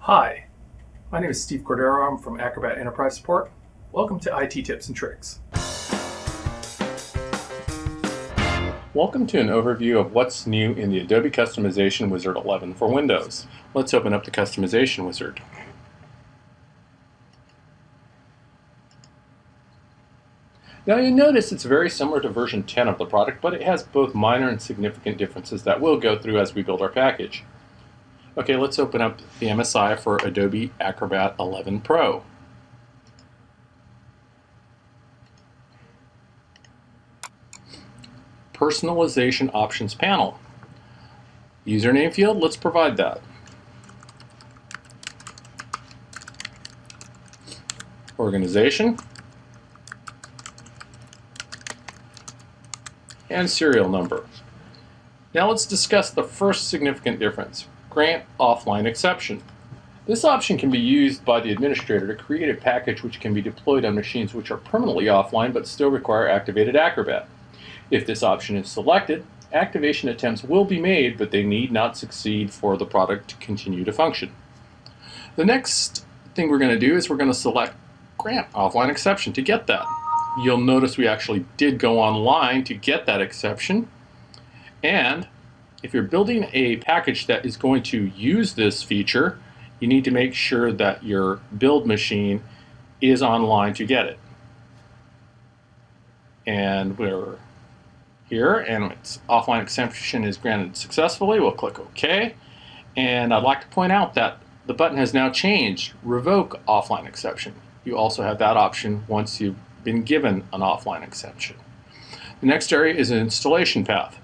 Hi, my name is Steve Cordero. I'm from Acrobat Enterprise Support. Welcome to IT Tips and Tricks. Welcome to an overview of what's new in the Adobe Customization Wizard XI for Windows. Let's open up the Customization Wizard. Now you'll notice it's very similar to version 10 of the product, but it has both minor and significant differences that we'll go through as we build our package. Okay, let's open up the MSI for Adobe Acrobat XI Pro. Personalization Options panel. Username field, let's provide that. Organization. And serial number. Now let's discuss the first significant difference. Grant offline exception. This option can be used by the administrator to create a package which can be deployed on machines which are permanently offline but still require activated Acrobat. If this option is selected, activation attempts will be made, but they need not succeed for the product to continue to function. The next thing we're going to do is we're going to select Grant offline exception to get that. You'll notice we actually did go online to get that exception. And if you're building a package that is going to use this feature, you need to make sure that your build machine is online to get it. And we're here, and its offline exception is granted successfully. We'll click OK. And I'd like to point out that the button has now changed, Revoke Offline Exception. You also have that option once you've been given an offline exception. The next area is an installation path.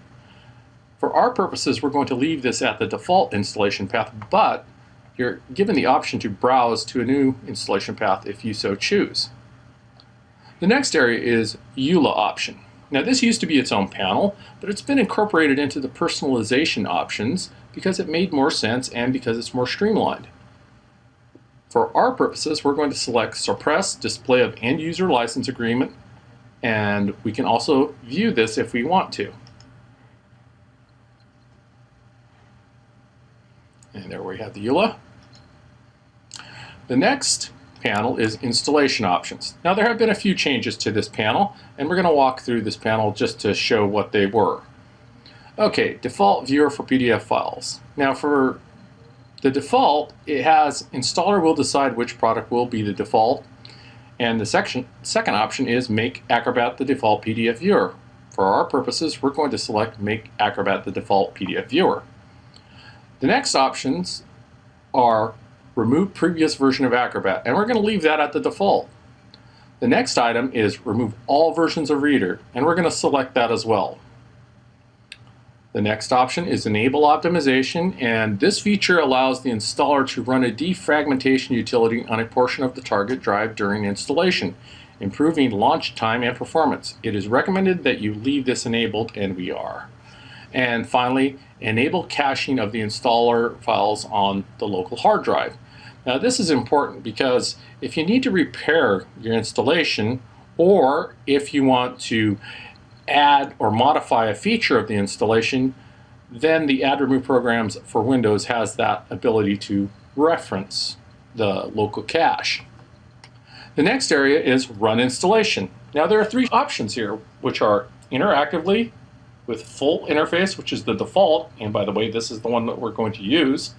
For our purposes, we're going to leave this at the default installation path, but you're given the option to browse to a new installation path if you so choose. The next area is EULA option. Now this used to be its own panel, but it's been incorporated into the personalization options because it made more sense and because it's more streamlined. For our purposes, we're going to select Suppress Display of End User License Agreement, and we can also view this if we want to. And there we have the EULA. The next panel is Installation Options. Now there have been a few changes to this panel, and we're going to walk through this panel just to show what they were. Okay, Default Viewer for PDF files. Now for the default, it has Installer will decide which product will be the default, and the second option is Make Acrobat the default PDF viewer. For our purposes, we're going to select Make Acrobat the default PDF viewer. The next options are Remove Previous Version of Acrobat, and we're going to leave that at the default. The next item is Remove All Versions of Reader, and we're going to select that as well. The next option is Enable Optimization, and this feature allows the installer to run a defragmentation utility on a portion of the target drive during installation, improving launch time and performance. It is recommended that you leave this enabled, and we are. And finally, Enable Caching of the installer files on the local hard drive. Now this is important because if you need to repair your installation, or if you want to add or modify a feature of the installation, then the Add Remove Programs for Windows has that ability to reference the local cache. The next area is Run Installation. Now there are three options here, which are interactively with full interface, which is the default, and by the way, this is the one that we're going to use.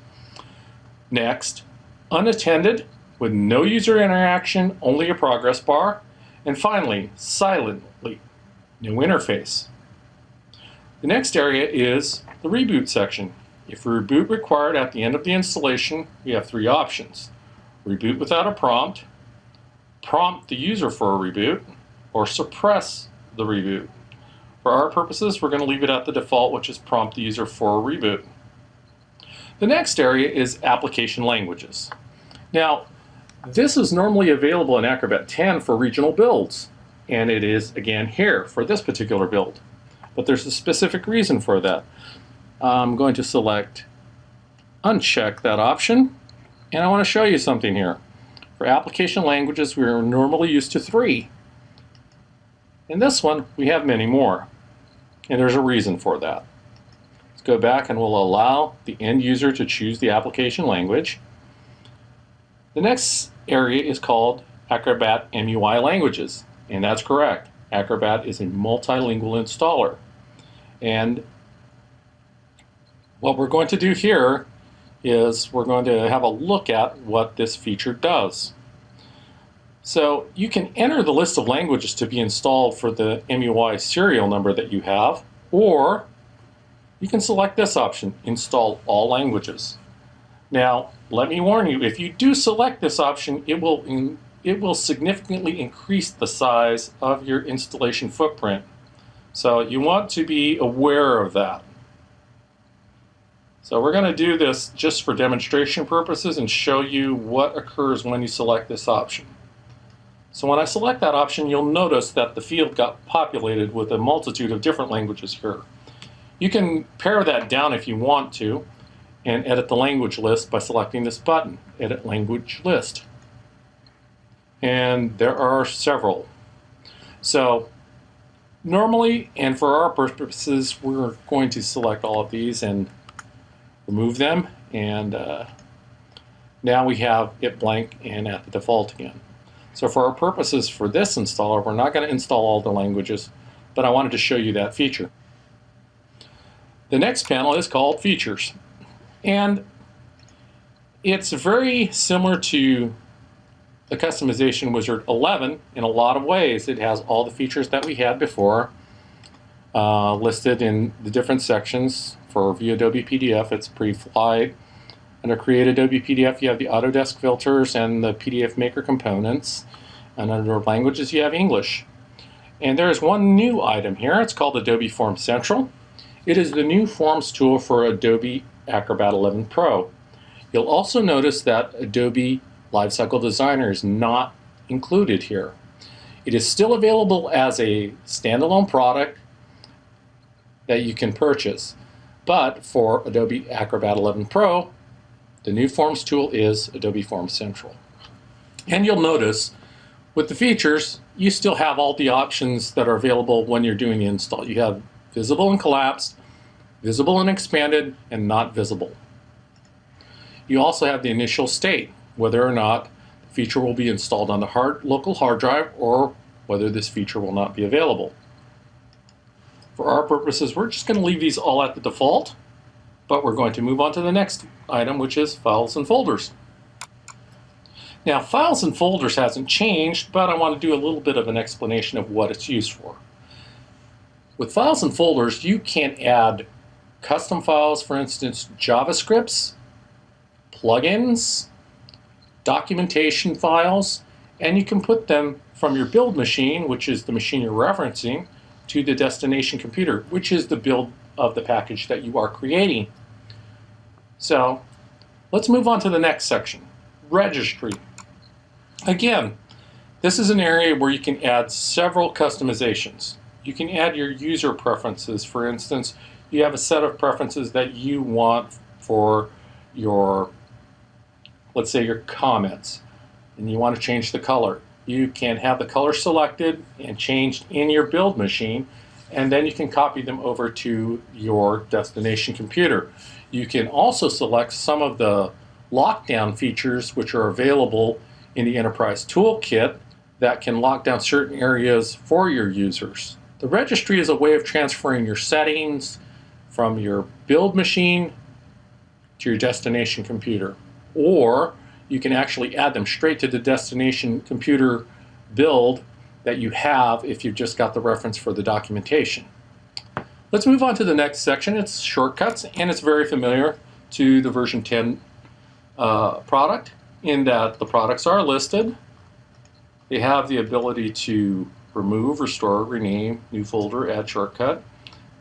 Next, unattended with no user interaction, only a progress bar. And finally, silently, no interface. The next area is the reboot section. If a reboot required at the end of the installation, we have three options. Reboot without a prompt, prompt the user for a reboot, or suppress the reboot. For our purposes, we're going to leave it at the default, which is prompt the user for a reboot. The next area is application languages. Now, this is normally available in Acrobat 10 for regional builds, and it is again here for this particular build. But there's a specific reason for that. I'm going to select uncheck that option, and I want to show you something here. For application languages, we're normally used to 3. In this one, we have many more, and there's a reason for that. Let's go back and we'll allow the end user to choose the application language. The next area is called Acrobat MUI languages, and that's correct. Acrobat is a multilingual installer. And what we're going to do here is we're going to have a look at what this feature does. So you can enter the list of languages to be installed for the MUI serial number that you have, or you can select this option, Install All Languages. Now, let me warn you, if you do select this option, it will significantly increase the size of your installation footprint. So you want to be aware of that. So we're going to do this just for demonstration purposes and show you what occurs when you select this option. So when I select that option, you'll notice that the field got populated with a multitude of different languages here. You can pare that down if you want to and edit the language list by selecting this button, Edit Language List. And there are several. So normally, and for our purposes, we're going to select all of these and remove them, and now we have it blank and at the default again. So for our purposes for this installer, we're not going to install all the languages, but I wanted to show you that feature. The next panel is called Features, and it's very similar to the Customization Wizard XI in a lot of ways. It has all the features that we had before listed in the different sections. For View Adobe PDF, it's pre-flight. Under Create Adobe PDF, you have the Autodesk filters and the PDF Maker components. And under Languages, you have English. And there is one new item here. It's called Adobe Forms Central. It is the new Forms tool for Adobe Acrobat XI Pro. You'll also notice that Adobe Lifecycle Designer is not included here. It is still available as a standalone product that you can purchase. But for Adobe Acrobat XI Pro, the new Forms tool is Adobe Forms Central. And you'll notice with the features, you still have all the options that are available when you're doing the install. You have visible and collapsed, visible and expanded, and not visible. You also have the initial state, whether or not the feature will be installed on the local hard drive or whether this feature will not be available. For our purposes, we're just going to leave these all at the default, but we're going to move on to the next item, which is Files and Folders. Now, Files and Folders hasn't changed, but I want to do a little bit of an explanation of what it's used for. With Files and Folders, you can add custom files, for instance, JavaScripts, plugins, documentation files, and you can put them from your build machine, which is the machine you're referencing, to the destination computer, which is the build of the package that you are creating. So let's move on to the next section, Registry. Again, this is an area where you can add several customizations. You can add your user preferences. For instance, you have a set of preferences that you want for your, let's say, your comments, and you want to change the color. You can have the color selected and changed in your build machine, and then you can copy them over to your destination computer. You can also select some of the lockdown features which are available in the Enterprise Toolkit that can lock down certain areas for your users. The registry is a way of transferring your settings from your build machine to your destination computer, or you can actually add them straight to the destination computer build that you have if you've just got the reference for the documentation. Let's move on to the next section. It's shortcuts, and it's very familiar to the version 10 product in that the products are listed. They have the ability to remove, restore, rename, new folder, add shortcut,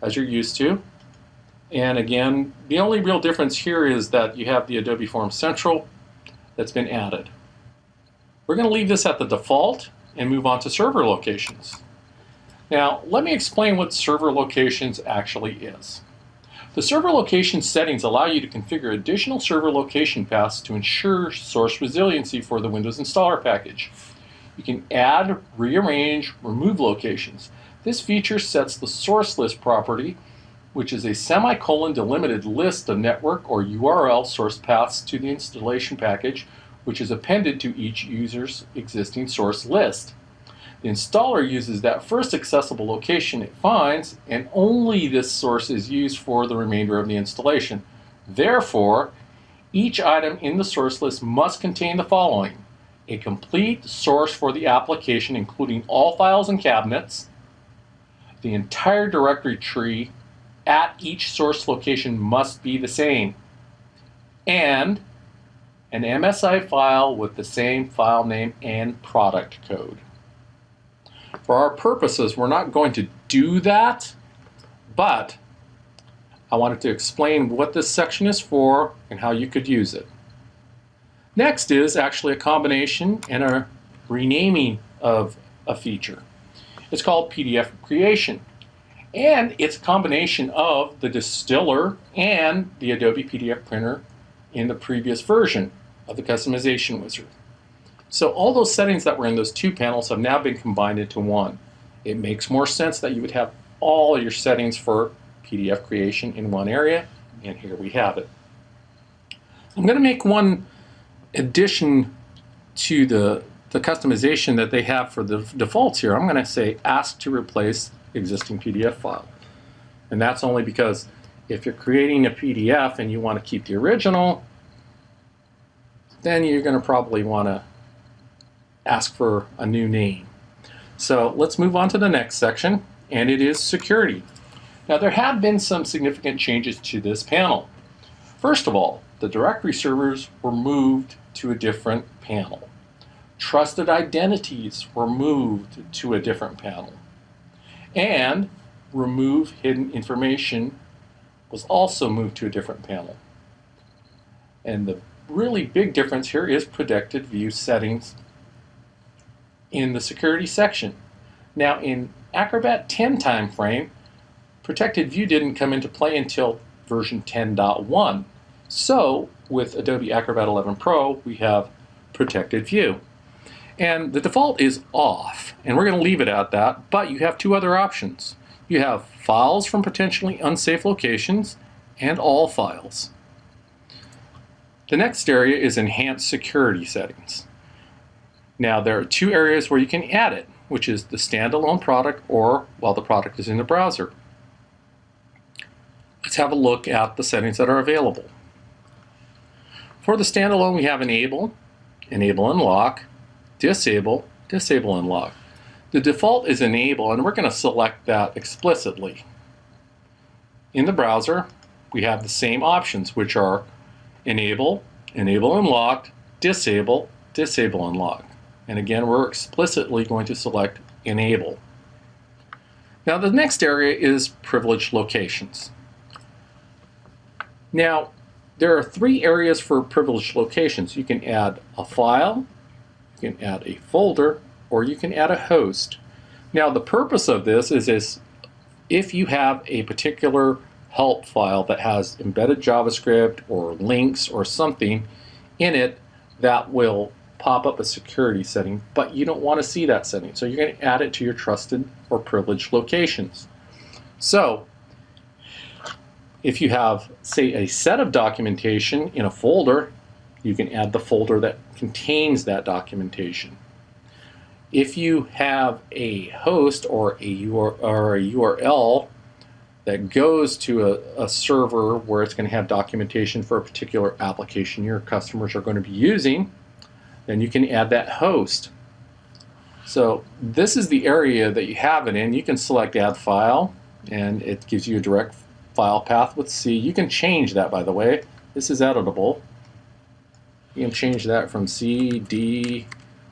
as you're used to. And again, the only real difference here is that you have the Adobe Forms Central that's been added. We're going to leave this at the default and move on to server locations. Now, let me explain what server locations actually is. The server location settings allow you to configure additional server location paths to ensure source resiliency for the Windows installer package. You can add, rearrange, remove locations. This feature sets the source list property, which is a semicolon delimited list of network or URL source paths to the installation package, which is appended to each user's existing source list. The installer uses that first accessible location it finds, and only this source is used for the remainder of the installation. Therefore, each item in the source list must contain the following: a complete source for the application, including all files and cabinets. The entire directory tree at each source location must be the same, and an MSI file with the same file name and product code. For our purposes, we're not going to do that, but I wanted to explain what this section is for and how you could use it. Next is actually a combination and a renaming of a feature. It's called PDF creation, and it's a combination of the distiller and the Adobe PDF printer in the previous version of the Customization Wizard. So all those settings that were in those two panels have now been combined into one. It makes more sense that you would have all your settings for PDF creation in one area, and here we have it. I'm going to make one addition to the customization that they have for the defaults here. I'm going to say ask to replace existing PDF file. And that's only because if you're creating a PDF and you want to keep the original, then you're going to probably want to ask for a new name. So let's move on to the next section, and it is security. Now there have been some significant changes to this panel. First of all, the directory servers were moved to a different panel. Trusted identities were moved to a different panel. And remove hidden information was also moved to a different panel. And the really big difference here is protected view settings in the security section. Now in Acrobat 10 timeframe, protected view didn't come into play until version 10.1. So with Adobe Acrobat 11 Pro, we have protected view. And the default is off, and we're going to leave it at that, but you have two other options. You have files from potentially unsafe locations and all files. The next area is enhanced security settings. Now there are two areas where you can add it, which is the standalone product or while the product is in the browser. Let's have a look at the settings that are available. For the standalone, we have enable, enable and lock, disable, disable and lock. The default is enable, and we're going to select that explicitly. In the browser, we have the same options, which are enable, enable and lock, disable, disable and lock. And again, we're explicitly going to select enable. Now the next area is privileged locations. Now there are three areas for privileged locations. You can add a file, you can add a folder, or you can add a host. Now the purpose of this is if you have a particular help file that has embedded JavaScript or links or something in it that will pop up a security setting, but you don't want to see that setting. So you're going to add it to your trusted or privileged locations. So if you have, say, a set of documentation in a folder, you can add the folder that contains that documentation. If you have a host or a URL that goes to a server where it's going to have documentation for a particular application your customers are going to be using, then you can add that host. So this is the area that you have it in. You can select add file, and it gives you a direct file path with C. You can change that, by the way. This is editable. You can change that from C, D,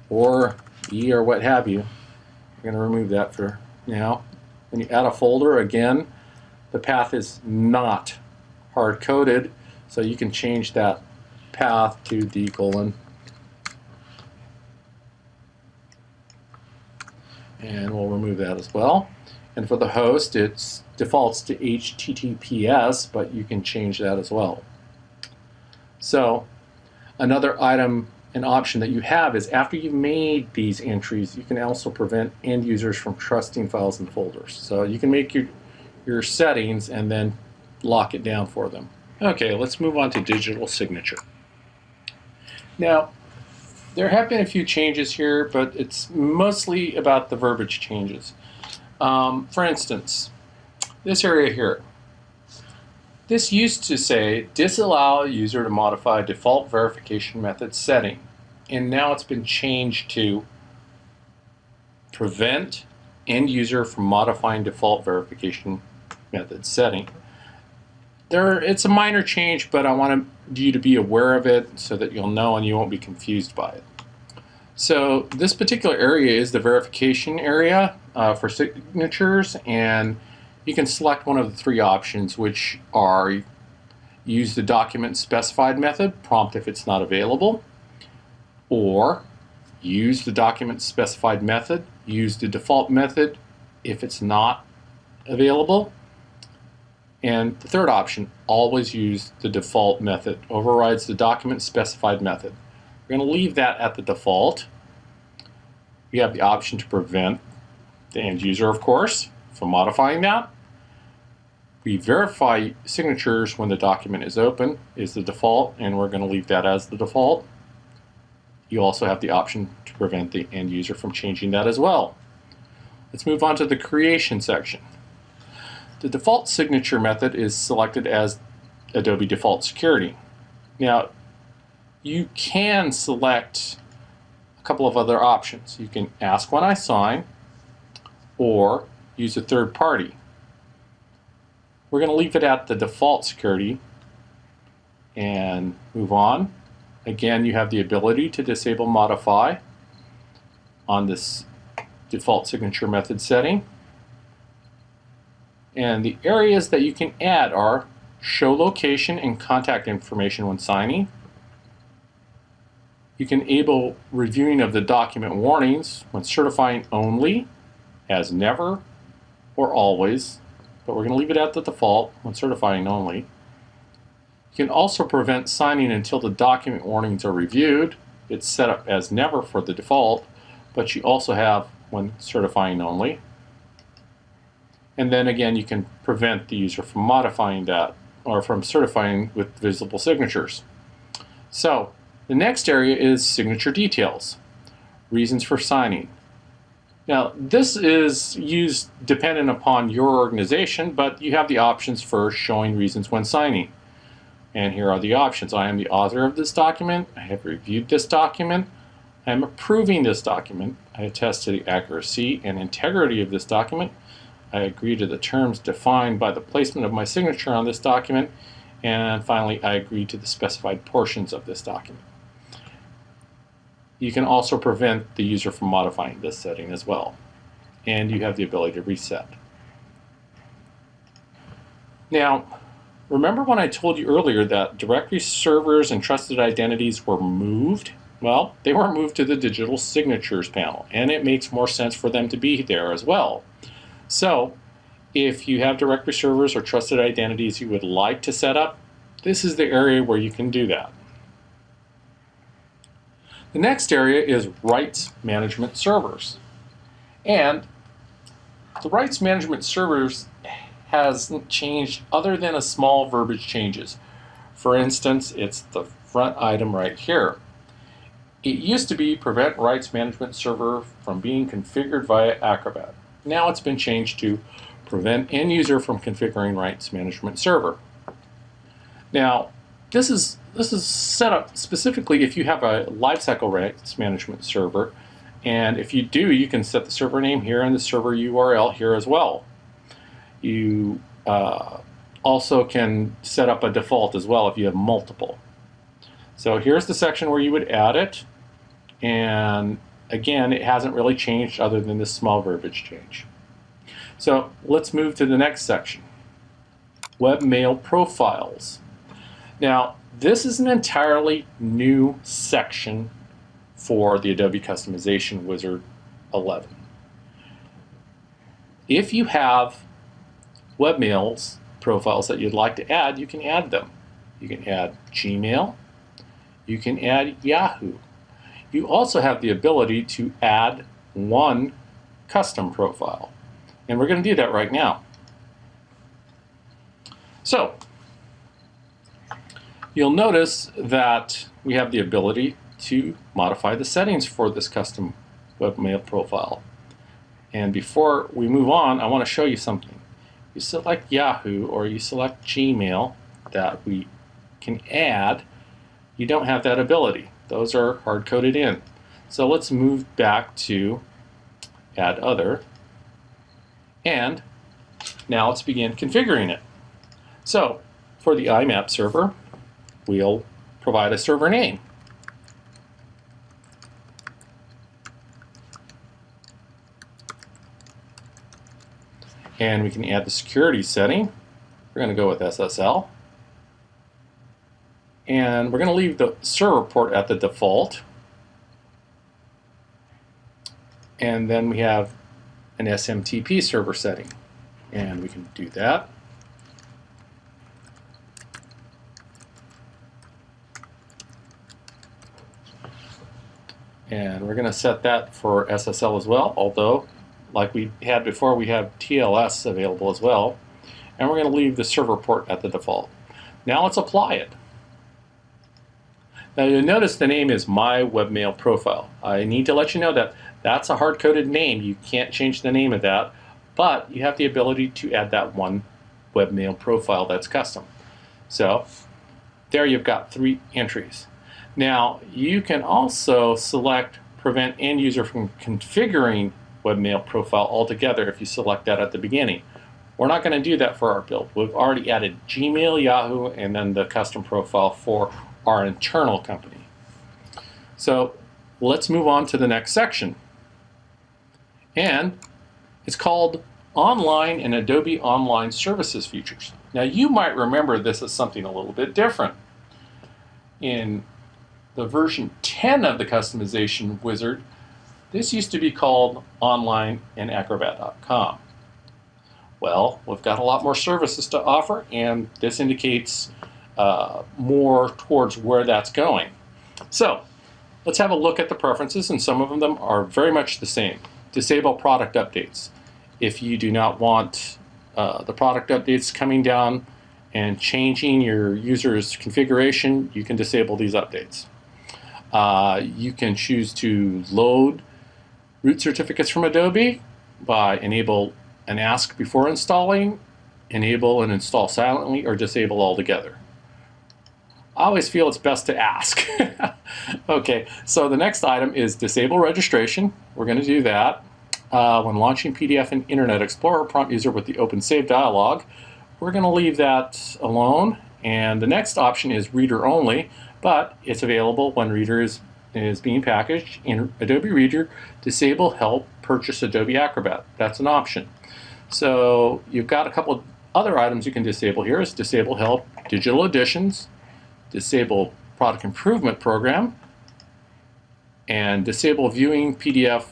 or E, or what have you. I'm going to remove that for now. When you add a folder, again, the path is not hard-coded, so you can change that path to D:. And we'll remove that as well. And for the host, it defaults to HTTPS, but you can change that as well. So another item and option that you have is after you've made these entries, you can also prevent end users from trusting files and folders. So you can make your settings and then lock it down for them. Okay, let's move on to digital signature. Now, there have been a few changes here, but it's mostly about the verbiage changes. For instance, this area here. This used to say, disallow a user to modify default verification method setting. And now it's been changed to prevent end user from modifying default verification method setting. It's a minor change, but I want you to be aware of it so that you'll know and you won't be confused by it. So this particular area is the verification area for signatures, and you can select one of the three options, which are use the document specified method, prompt if it's not available, or use the document specified method, use the default method if it's not available. And the third option, always use the default method, overrides the document specified method. We're going to leave that at the default. We have the option to prevent the end user, of course, from modifying that. We verify signatures when the document is open is the default, and we're going to leave that as the default. You also have the option to prevent the end user from changing that as well. Let's move on to the creation section. The default signature method is selected as Adobe Default Security. Now, you can select a couple of other options. You can ask when I sign, or use a third party. We're going to leave it at the default security and move on. Again, you have the ability to disable modify on this default signature method setting. And the areas that you can add are show location and contact information when signing. You can enable reviewing of the document warnings when certifying only, as never, or always. But we're going to leave it at the default when certifying only. You can also prevent signing until the document warnings are reviewed. It's set up as never for the default, but you also have when certifying only. And then again, you can prevent the user from modifying that or from certifying with visible signatures. So the next area is signature details, reasons for signing. Now, this is used dependent upon your organization, but you have the options for showing reasons when signing. And here are the options. I am the author of this document. I have reviewed this document. I am approving this document. I attest to the accuracy and integrity of this document. I agree to the terms defined by the placement of my signature on this document. And finally, I agree to the specified portions of this document. You can also prevent the user from modifying this setting as well. And you have the ability to reset. Now, remember when I told you earlier that directory servers and trusted identities were moved? Well, they were moved to the digital signatures panel, and it makes more sense for them to be there as well. So, if you have directory servers or trusted identities you would like to set up, this is the area where you can do that. The next area is rights management servers. And the rights management servers hasn't changed other than a small verbiage changes. For instance, it's the front item right here. It used to be prevent rights management server from being configured via Acrobat. Now it's been changed to prevent end user from configuring rights management server. Now, this is set up specifically if you have a lifecycle rights management server, and if you do, you can set the server name here and the server URL here as well. You also can set up a default as well if you have multiple. So here's the section where you would add it, and again, it hasn't really changed other than this small verbiage change. So let's move to the next section, Webmail Profiles. Now, this is an entirely new section for the Adobe Customization Wizard XI. If you have webmail profiles that you'd like to add, you can add them. You can add Gmail. You can add Yahoo. You also have the ability to add one custom profile. And we're going to do that right now. So, you'll notice that we have the ability to modify the settings for this custom webmail profile. And before we move on, I want to show you something. You select Yahoo or you select Gmail that we can add. You don't have that ability. Those are hard-coded in. So let's move back to Add Other. And now let's begin configuring it. So for the IMAP server, we'll provide a server name. And we can add the security setting. We're going to go with SSL. And we're going to leave the server port at the default. And then we have an SMTP server setting. And we can do that. And we're going to set that for SSL as well, although like we had before, we have TLS available as well. And we're going to leave the server port at the default. Now let's apply it. Now you'll notice the name is My Webmail Profile. I need to let you know that that's a hard-coded name. You can't change the name of that, but you have the ability to add that one webmail profile that's custom. So there you've got 3 entries. Now you can also select Prevent End User from Configuring Webmail Profile altogether if you select that at the beginning. We're not going to do that for our build. We've already added Gmail, Yahoo, and then the custom profile for our internal company. So let's move on to the next section. And it's called Online and Adobe Online Services Features. Now you might remember this as something a little bit different. In the version 10 of the Customization Wizard, this used to be called Online and Acrobat.com. Well, we've got a lot more services to offer, and this indicates more towards where that's going. So let's have a look at the preferences, and some of them are very much the same. Disable product updates. If you do not want the product updates coming down and changing your user's configuration, you can disable these updates. You can choose to load root certificates from Adobe by enable and ask before installing, enable and install silently, or disable altogether. I always feel it's best to ask. Okay, so the next item is disable registration. We're going to do that. When launching PDF in Internet Explorer, prompt user with the Open Save dialog. We're going to leave that alone. And the next option is reader only, but it's available when Reader is being packaged. In Adobe Reader, disable help purchase Adobe Acrobat. That's an option. So you've got a couple of other items you can disable here. Is disable help digital editions, disable product improvement program, and disable viewing PDF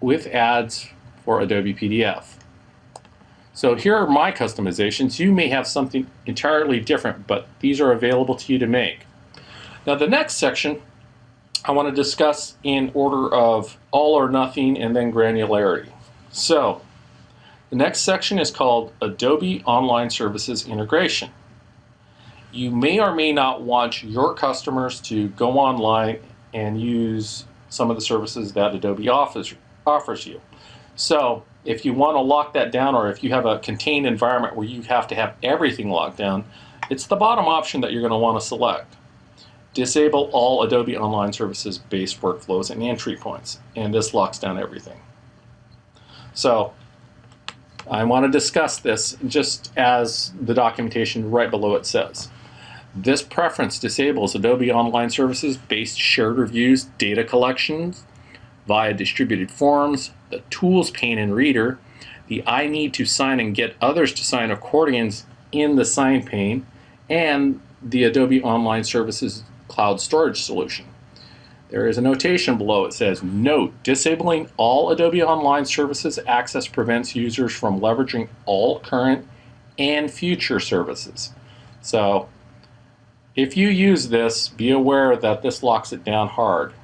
with ads for Adobe PDF. So here are my customizations. You may have something entirely different, but these are available to you to make. Now the next section I want to discuss in order of all or nothing and then granularity. So the next section is called Adobe Online Services Integration. You may or may not want your customers to go online and use some of the services that Adobe offers you. So if you want to lock that down, or if you have a contained environment where you have to have everything locked down, it's the bottom option that you're going to want to select. Disable all Adobe Online Services based workflows and entry points, and this locks down everything. So I want to discuss this just as the documentation right below it says. This preference disables Adobe Online Services based shared reviews, data collections via distributed forms, the Tools pane in Reader, the I need to sign and get others to sign accordions in the Sign pane, and the Adobe Online Services Cloud Storage solution. There is a notation below. It says, note, disabling all Adobe Online Services access prevents users from leveraging all current and future services. So if you use this, be aware that this locks it down hard.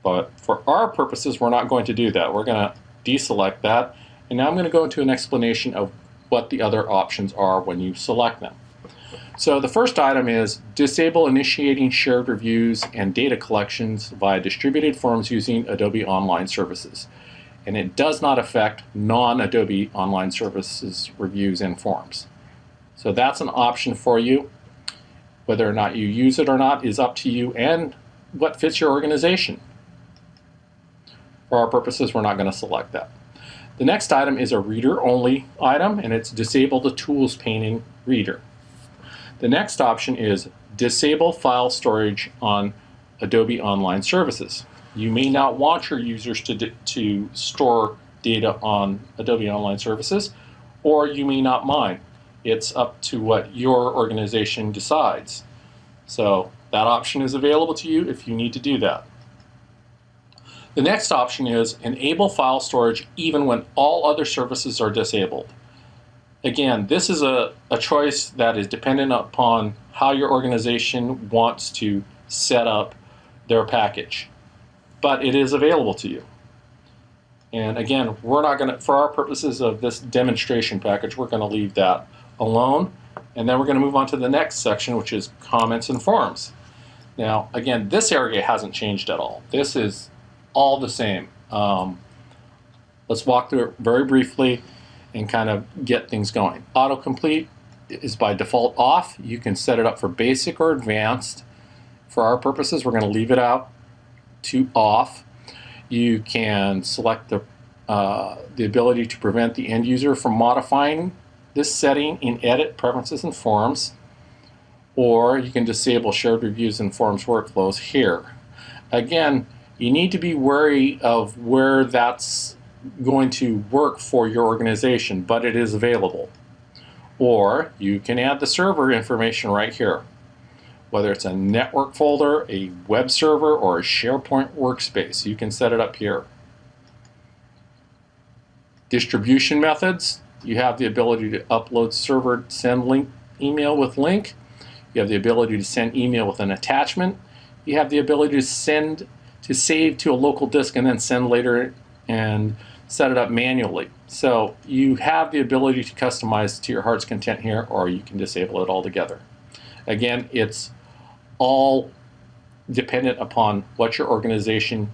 But for our purposes, we're not going to do that. We're going to deselect that. And now I'm going to go into an explanation of what the other options are when you select them. So the first item is disable initiating shared reviews and data collections via distributed forms using Adobe Online Services. And it does not affect non-Adobe Online Services reviews and forms. So that's an option for you. Whether or not you use it or not is up to you and what fits your organization. For our purposes, we're not going to select that. The next item is a reader-only item, and it's disable the tools pane in Reader. The next option is disable file storage on Adobe Online Services. You may not want your users to store data on Adobe Online Services, or you may not mind. It's up to what your organization decides. So that option is available to you if you need to do that. The next option is enable file storage even when all other services are disabled. Again, this is a choice that is dependent upon how your organization wants to set up their package, but it is available to you. And again, we're not going to, for our purposes of this demonstration package, we're going to leave that alone, and then we're going to move on to the next section, which is comments and forms. Now, again, this area hasn't changed at all. This is all the same. Let's walk through it very briefly and kind of get things going. Autocomplete is by default off. You can set it up for basic or advanced. For our purposes, we're going to leave it out to off. You can select the ability to prevent the end user from modifying this setting in Edit, Preferences, and Forms, or you can disable shared reviews and forms workflows here. Again, you need to be wary of where that's going to work for your organization, but it is available. Or you can add the server information right here, whether it's a network folder, a web server, or a SharePoint workspace. You can set it up here. Distribution methods, you have the ability to upload server, send link, email with link. You have the ability to send email with an attachment. You have the ability to save to a local disk and then send later and set it up manually. So you have the ability to customize to your heart's content here, or you can disable it altogether. Again, it's all dependent upon what your organization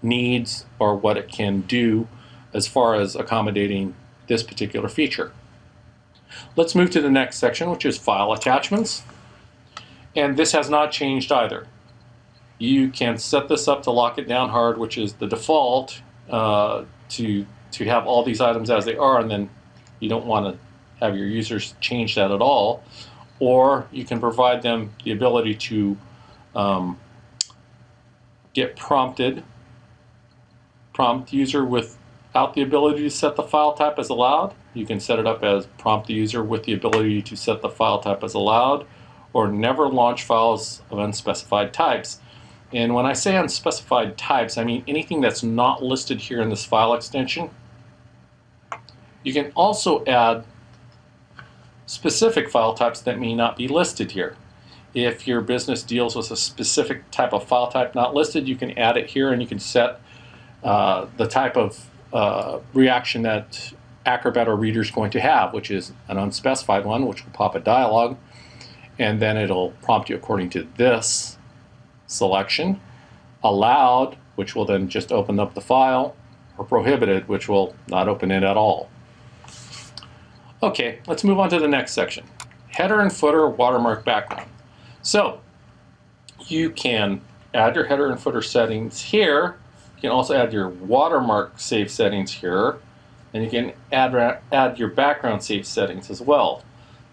needs or what it can do as far as accommodating this particular feature. Let's move to the next section, which is file attachments. And this has not changed either. You can set this up to lock it down hard, which is the default, to have all these items as they are, and then you don't want to have your users change that at all. Or you can provide them the ability to get prompt user without the ability to set the file type as allowed. You can set it up as prompt the user with the ability to set the file type as allowed, or never launch files of unspecified types. And when I say unspecified types, I mean anything that's not listed here in this file extension. You can also add specific file types that may not be listed here. If your business deals with a specific type of file type not listed, you can add it here, and you can set the type of reaction that Acrobat or Reader is going to have, which is an unspecified one, which will pop a dialog, and then it'll prompt you according to this selection. Allowed, which will then just open up the file, or prohibited, which will not open it at all. Okay, let's move on to the next section. Header and footer watermark background. So you can add your header and footer settings here. You can also add your watermark save settings here, and you can add your background save settings as well.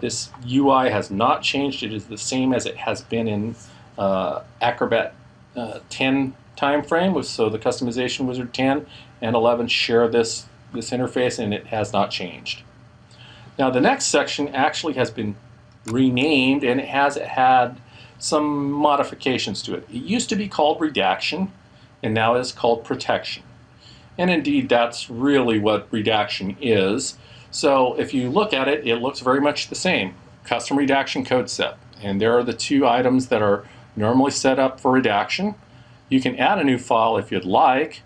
This UI has not changed. It is the same as it has been in Acrobat 10 timeframe. So the Customization Wizard 10 and 11 share this interface, and it has not changed. Now the next section actually has been renamed, and it has had some modifications to it. It used to be called redaction, and now it's called protection. And indeed, that's really what redaction is. So if you look at it, it looks very much the same. Custom redaction code set. And there are the two items that are normally set up for redaction. You can add a new file if you'd like.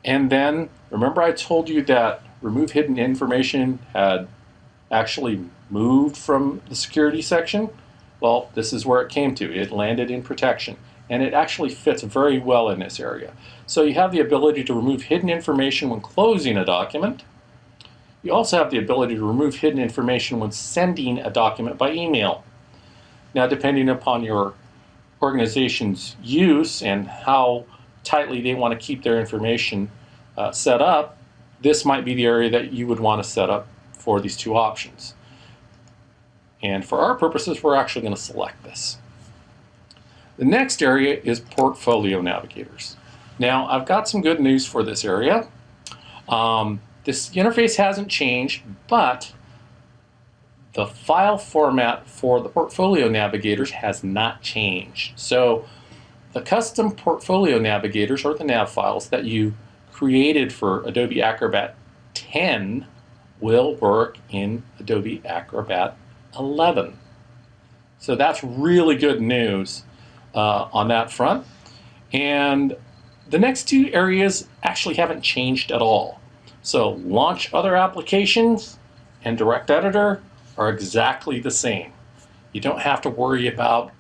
And then, remember I told you that remove hidden information had actually moved from the security section, well, this is where it came to. It landed in protection, and it actually fits very well in this area. So you have the ability to remove hidden information when closing a document. You also have the ability to remove hidden information when sending a document by email. Now, depending upon your organization's use and how tightly they want to keep their information set up, this might be the area that you would want to set up for these two options. And for our purposes, we're actually going to select this. The next area is Portfolio Navigators. Now, I've got some good news for this area. This interface hasn't changed, but the file format for the Portfolio Navigators has not changed. So the custom Portfolio Navigators, or the nav files that you created for Adobe Acrobat X, will work in Adobe Acrobat XI. So that's really good news on that front. And the next two areas actually haven't changed at all. So Launch Other Applications and Direct Editor are exactly the same. You don't have to worry about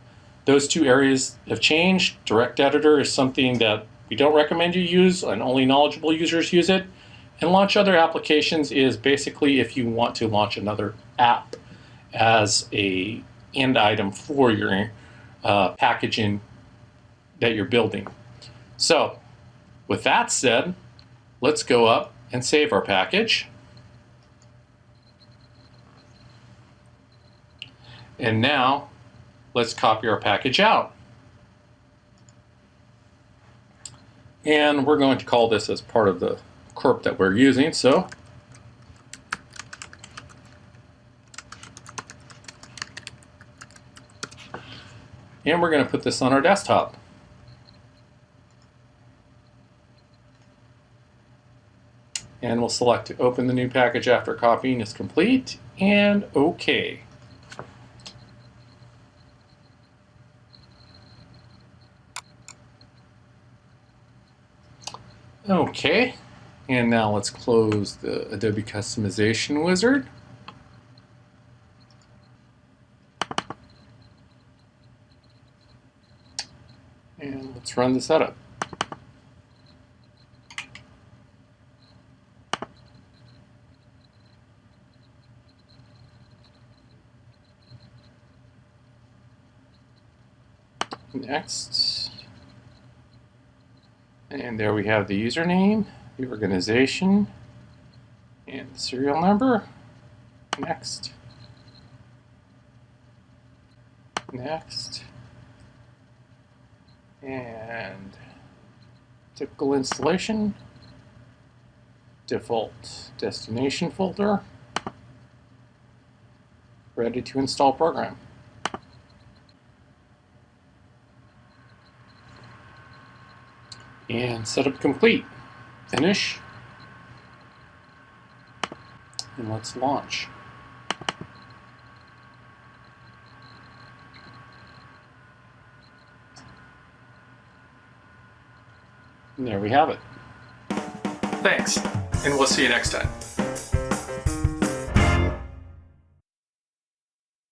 those two areas have changed. Direct Editor is something that we don't recommend you use, and only knowledgeable users use it. And Launch Other Applications is basically if you want to launch another app as a end item for your packaging that you're building. So with that said, let's go up and save our package. And now let's copy our package out. And we're going to call this as part of the corp that we're using. So and we're going to put this on our desktop. And we'll select to open the new package after copying is complete, and OK. Okay, and now let's close the Adobe Customization Wizard. And let's run the setup. Next. And there we have the username, the organization, and the serial number. Next. Next. And typical installation. Default destination folder. Ready to install program. And setup complete. Finish. And let's launch. And there we have it. Thanks, and we'll see you next time.